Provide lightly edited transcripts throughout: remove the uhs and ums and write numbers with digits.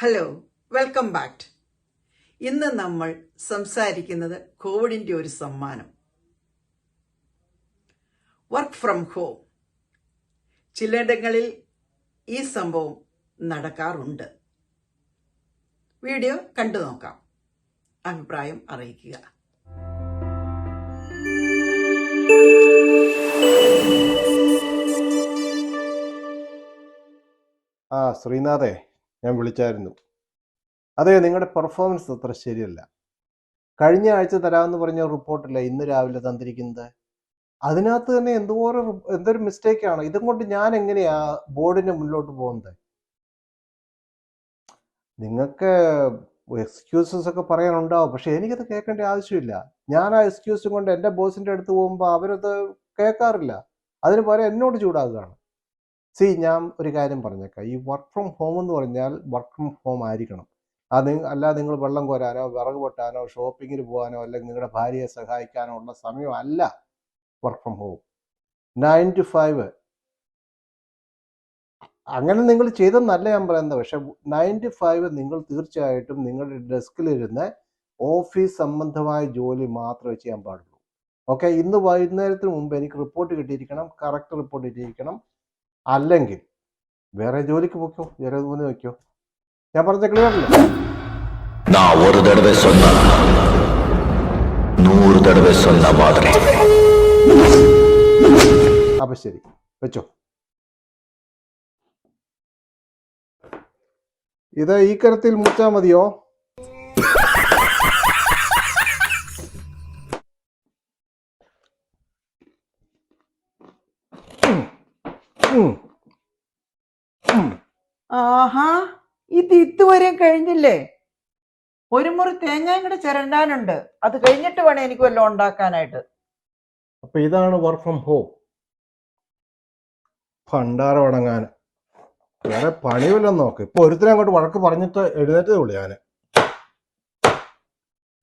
Hello, welcome back. ഇന്ന് നമ്മൾ സംസാരിക്കുന്നത് കോവിഡിന്റെ ഒരു സമ്മാനം, വർക്ക് ഫ്രം ഹോം. ചിലയിടങ്ങളിൽ ഈ സംഭവം നടക്കാറുണ്ട്. വീഡിയോ കണ്ടു നോക്കാം, അഭിപ്രായം അറിയിക്കുക. ശ്രീനാഥേ, ഞാൻ വിളിച്ചായിരുന്നു. അതെ, നിങ്ങളുടെ പെർഫോമൻസ് അത്ര ശരിയല്ല. കഴിഞ്ഞ ആഴ്ച തരാമെന്ന് പറഞ്ഞ റിപ്പോർട്ടില്ല ഇന്ന് രാവിലെ തന്നിരിക്കുന്നത്. അതിനകത്ത് തന്നെ എന്തൊരു മിസ്റ്റേക്കാണ്. ഇതും കൊണ്ട് ഞാൻ എങ്ങനെയാ ബോർഡിന് മുന്നോട്ട് പോകുന്നത്? നിങ്ങൾക്ക് എക്സ്ക്യൂസസ് ഒക്കെ പറയാനുണ്ടാവും, പക്ഷെ എനിക്കത് കേൾക്കേണ്ട ആവശ്യമില്ല. ഞാൻ ആ എക്സ്ക്യൂസും കൊണ്ട് എൻ്റെ ബോസിൻ്റെ അടുത്ത് പോകുമ്പോൾ അവരത് കേൾക്കാറില്ല. അതിന് പകരം എന്നോട് ചൂടാകുകയാണ്. ഞാൻ ഒരു കാര്യം പറഞ്ഞേക്കാം. ഈ വർക്ക് ഫ്രം ഹോം എന്ന് പറഞ്ഞാൽ വർക്ക് ഫ്രം ഹോം ആയിരിക്കണം. അല്ലാതെ നിങ്ങൾ വെള്ളം കോരാനോ വിറക് വെട്ടാനോ ഷോപ്പിങ്ങിന് പോകാനോ അല്ലെങ്കിൽ നിങ്ങളുടെ ഭാര്യയെ സഹായിക്കാനോ ഉള്ള സമയമല്ല വർക്ക് ഫ്രം ഹോം. 9 to 5 അങ്ങനെ നിങ്ങൾ ചെയ്തെന്നല്ല ഞാൻ പറയുന്നത്. പക്ഷെ 9 to 5 നിങ്ങൾ തീർച്ചയായിട്ടും നിങ്ങളുടെ ഡെസ്കിലിരുന്ന് ഓഫീസ് സംബന്ധമായ ജോലി മാത്രമേ ചെയ്യാൻ പാടുള്ളൂ. ഓക്കെ, ഇന്ന് വൈകുന്നേരത്തിന് മുമ്പ് എനിക്ക് റിപ്പോർട്ട് കിട്ടിയിരിക്കണം, കറക്റ്റ് റിപ്പോർട്ട് കിട്ടിയിരിക്കണം. അല്ലെങ്കിൽ വേറെ ജോലിക്ക് പോക്കോ, വേറെ വയ്ക്കോ. ഞാൻ പറഞ്ഞ ക്ലിയർ അല്ലേ? நான் ஒரு தடவை சொன்னா 100 தடவை சொன்ன மாதிரி. അപ്പൊ ശരി, വെച്ചോ. ഇത് ഈ കരത്തിൽ മുറിച്ചാ മതിയോ? ആഹാ, ഇത് ഇതുവരെയും കഴിഞ്ഞില്ലേ? ഒരു മുറി തേങ്ങയും കൂടെ ചിരണ്ടാനുണ്ട്. അത് കഴിഞ്ഞിട്ട് വേണം എനിക്ക് വല്ലതും ഉണ്ടാക്കാനായിട്ട്. അപ്പൊ ഇതാണ് വർക്ക് ഫ്രം ഹോം. ഭണ്ഡാരം അടങ്ങാൻ വേറെ പണിയില്ലെന്ന് നോക്ക്. ഇപ്പൊ ഒരുത്തരം അങ്ങോട്ട് വഴക്ക് പറഞ്ഞിട്ട് എഴുന്നേറ്റതേ ഉള്ളൂ ഞാന്.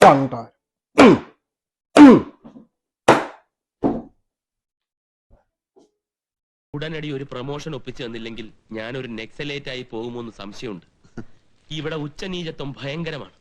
ഭണ്ഡാരം ഉടനടി ഒരു പ്രൊമോഷൻ ഒപ്പിച്ചു തന്നില്ലെങ്കിൽ ഞാനൊരു നെക്സലേറ്റ് ആയി പോകുമോന്ന് സംശയമുണ്ട്. ഇവിടെ ഉച്ചനീചത്വം ഭയങ്കരമാണ്.